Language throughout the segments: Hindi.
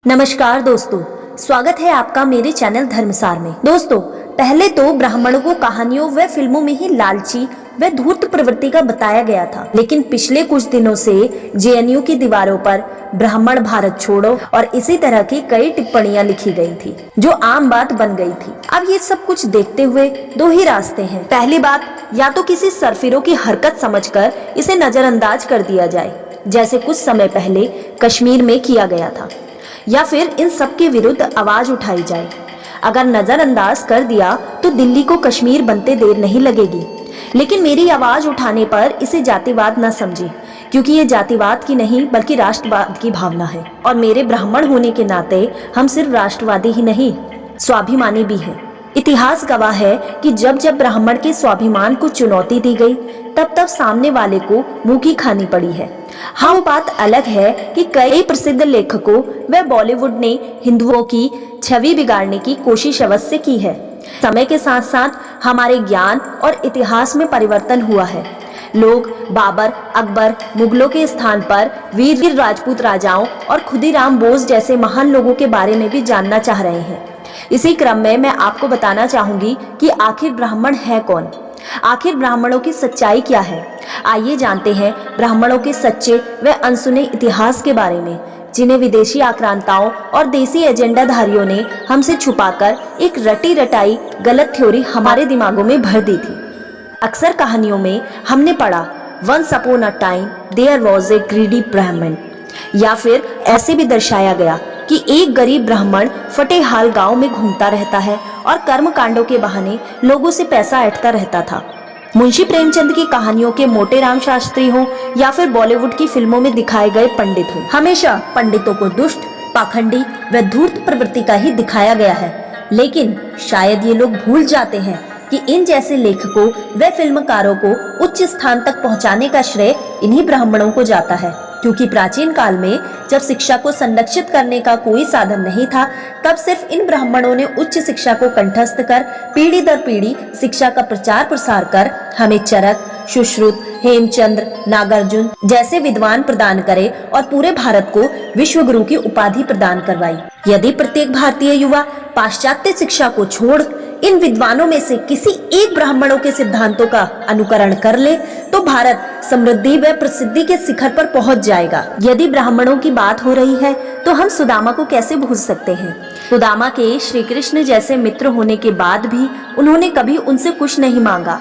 नमस्कार दोस्तों, स्वागत है आपका मेरे चैनल धर्मसार में। दोस्तों, पहले तो ब्राह्मणों को कहानियों व फिल्मों में ही लालची व धूर्त प्रवृत्ति का बताया गया था, लेकिन पिछले कुछ दिनों से जेएनयू की दीवारों पर ब्राह्मण भारत छोड़ो और इसी तरह की कई टिप्पणियां लिखी गई थी जो आम बात बन गई थी। अब ये सब कुछ देखते हुए दो ही रास्ते हैं। पहली बात, या तो किसी सरफिरों की हरकत समझकर इसे नजरअंदाज कर दिया जाए, जैसे कुछ समय पहले कश्मीर में किया गया था, या फिर इन सब के विरुद्ध आवाज उठाई जाए। अगर नजरअंदाज कर दिया तो दिल्ली को कश्मीर बनते देर नहीं लगेगी, लेकिन मेरी आवाज उठाने पर इसे जातिवाद न समझे, क्योंकि ये जातिवाद की नहीं बल्कि राष्ट्रवाद की भावना है। और मेरे ब्राह्मण होने के नाते हम सिर्फ राष्ट्रवादी ही नहीं, स्वाभिमानी भी हैं। इतिहास गवाह है कि जब जब ब्राह्मण के स्वाभिमान को चुनौती दी गई, तब तब सामने वाले को मुंह की खानी पड़ी है। हाँ, वो बात अलग है कि कई प्रसिद्ध लेखकों व बॉलीवुड ने हिंदुओं की छवि बिगाड़ने की कोशिश अवश्य की है। समय के साथ साथ हमारे ज्ञान और इतिहास में परिवर्तन हुआ है। लोग बाबर, अकबर, मुगलों के स्थान पर वीर राजपूत राजाओं और खुदीराम बोस जैसे महान लोगों के बारे में भी जानना चाह रहे हैं। इसी क्रम में मैं आपको बताना चाहूंगी कि आखिर ब्राह्मण है कौन, आखिर ब्राह्मणों की सच्चाई क्या है। आइए जानते हैं ब्राह्मणों के सच्चे व अनसुने इतिहास के बारे में, जिन्हें विदेशी आक्रांताओं और देसी एजेंडाधारियों ने हमसे छुपाकर एक रटी रटाई गलत थ्योरी हमारे दिमागों में भर दी थी। अक्सर कहानियों में हमने पढ़ा, once upon a time there was a greedy Brahmin, या फिर ऐसे भी दर्शाया गया कि एक गरीब ब्राह्मण फटे हाल गांव में घूमता रहता है और कर्म कांडों के बहाने लोगों से पैसा ऐंठता रहता था। मुंशी प्रेमचंद की कहानियों के मोटे राम शास्त्री हो या फिर बॉलीवुड की फिल्मों में दिखाए गए पंडित हो, हमेशा पंडितों को दुष्ट, पाखंडी व धूर्त प्रवृत्ति का ही दिखाया गया है। लेकिन शायद ये लोग भूल जाते हैं कि इन जैसे लेखकों व फिल्मकारों को उच्च स्थान तक पहुंचाने का श्रेय इन्हीं ब्राह्मणों को जाता है, क्योंकि प्राचीन काल में जब शिक्षा को संरक्षित करने का कोई साधन नहीं था, तब सिर्फ इन ब्राह्मणों ने उच्च शिक्षा को कंठस्थ कर पीढ़ी दर पीढ़ी शिक्षा का प्रचार प्रसार कर हमें चरक, सुश्रुत, हेमचंद्र, नागार्जुन जैसे विद्वान प्रदान करे और पूरे भारत को विश्व गुरु की उपाधि प्रदान करवाई। यदि प्रत्येक भारतीय युवा पाश्चात्य शिक्षा को छोड़ इन विद्वानों में से किसी एक ब्राह्मणों के सिद्धांतों का अनुकरण कर ले, तो भारत समृद्धि व प्रसिद्धि के शिखर पर पहुंच जाएगा। यदि ब्राह्मणों की बात हो रही है तो हम सुदामा को कैसे भूल सकते हैं। सुदामा के श्री कृष्ण जैसे मित्र होने के बाद भी उन्होंने कभी उनसे कुछ नहीं मांगा।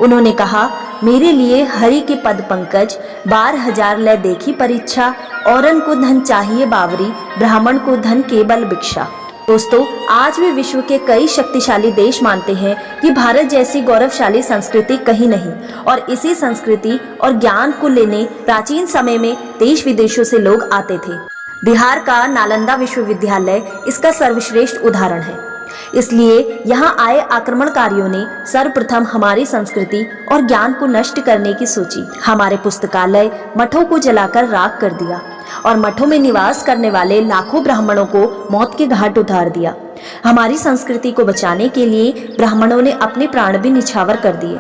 उन्होंने कहा, मेरे लिए हरि के पद पंकज 12,000 ले देखी परीक्षा, औरन को धन चाहिए बावरी, ब्राह्मण को धन केवल भिक्षा। दोस्तों, आज भी विश्व के कई शक्तिशाली देश मानते हैं कि भारत जैसी गौरवशाली संस्कृति कहीं नहीं, और इसी संस्कृति और ज्ञान को लेने प्राचीन समय में देश विदेशों से लोग आते थे। बिहार का नालंदा विश्वविद्यालय इसका सर्वश्रेष्ठ उदाहरण है। इसलिए यहाँ आए आक्रमणकारियों ने सर्वप्रथम हमारी संस्कृति और ज्ञान को नष्ट करने की सोची। हमारे पुस्तकालय, मठों को जलाकर राख कर दिया और मठों में निवास करने वाले लाखों ब्राह्मणों को मौत के घाट उतार दिया। हमारी संस्कृति को बचाने के लिए ब्राह्मणों ने अपने प्राण भी निछावर कर दिए।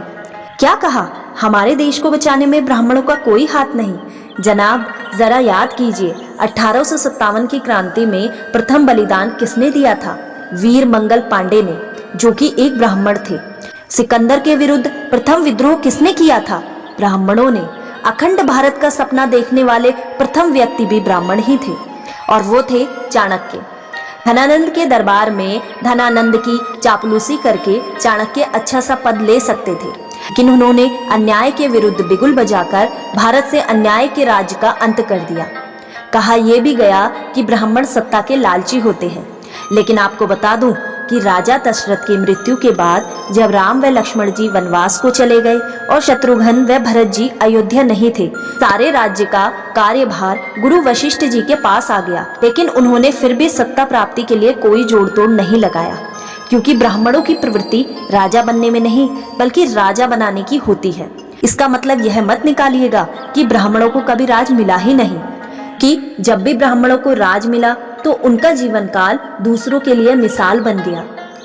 क्या कहा, हमारे देश को बचाने में ब्राह्मणों का कोई हाथ नहीं। जनाब, जरा याद कीजिए, 1857 की क्रांति में प्रथम बलिदान किसने दिया था? वीर मंगल पांडे ने, जो कि एक ब्राह्मण थे। सिकंदर के विरुद्ध प्रथम विद्रोह किसने किया था? ब्राह्मणों ने। अखंड भारत का सपना देखने वाले प्रथम व्यक्ति भी ब्राह्मण ही थे, और वो थे चाणक्य। धनानंद के दरबार में धनानंद की चापलूसी करके चाणक्य अच्छा सा पद ले सकते थे, लेकिन उन्होंने अन्याय के विरुद्ध बिगुल बजाकर भारत से अन्याय के राज्य का अंत कर दिया। कहा यह भी गया कि ब्राह्मण सत्ता के लालची होते हैं, लेकिन आपको बता दूं कि राजा दशरथ की मृत्यु के बाद जब राम व लक्ष्मण जी वनवास को चले गए और शत्रुघ्न व भरत जी अयोध्या नहीं थे, सारे राज्य का कार्यभार गुरु वशिष्ठ जी के पास आ गया। लेकिन उन्होंने फिर भी सत्ता प्राप्ति के लिए कोई जोड़ तोड़ नहीं लगाया, क्योंकि ब्राह्मणों की प्रवृत्ति राजा बनने में नहीं बल्कि राजा बनाने की होती है। इसका मतलब यह मत निकालिएगा कि ब्राह्मणों को कभी राज मिला ही नहीं, कि जब भी ब्राह्मणों को राज मिला तो उनका जीवन काल दूसरों के लिए मिसाल बन गया,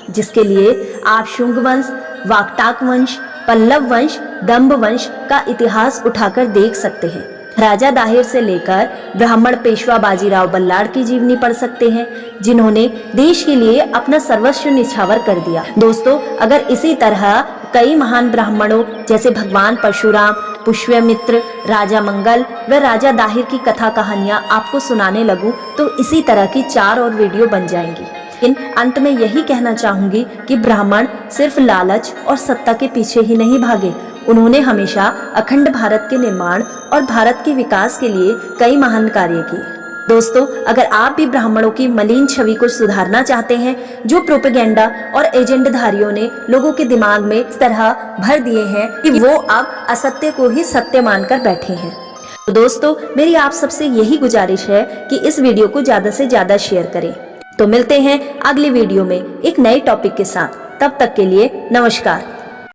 जिसके लिए आप शुंग वंश, वाकटाक वंश, पल्लव वंश, दंभ वंश का इतिहास उठाकर देख सकते हैं। राजा दाहिर से लेकर ब्राह्मण पेशवा बाजीराव बल्लाड़ की जीवनी पढ़ सकते हैं, जिन्होंने देश के लिए अपना सर्वस्व निछावर कर दिया। दोस्तों, अगर इसी तरह कई महान ब्राह्मणों जैसे भगवान परशुराम, पुष्यमित्र, राजा मंगल व राजा दाहिर की कथा कहानियां आपको सुनाने लगूं तो इसी तरह की 4 और वीडियो बन जाएंगी। लेकिन अंत में यही कहना चाहूंगी कि ब्राह्मण सिर्फ लालच और सत्ता के पीछे ही नहीं भागे, उन्होंने हमेशा अखंड भारत के निर्माण और भारत के विकास के लिए कई महान कार्य किए। दोस्तों, अगर आप भी ब्राह्मणों की मलिन छवि को सुधारना चाहते हैं, जो प्रोपेगेंडा और एजेंडधारियों ने लोगों के दिमाग में इस तरह भर दिए हैं कि वो अब असत्य को ही सत्य मानकर बैठे हैं, तो दोस्तों मेरी आप सबसे यही गुजारिश है कि इस वीडियो को ज्यादा से ज्यादा शेयर करें। तो मिलते हैं अगली वीडियो में एक नए टॉपिक के साथ। तब तक के लिए नमस्कार।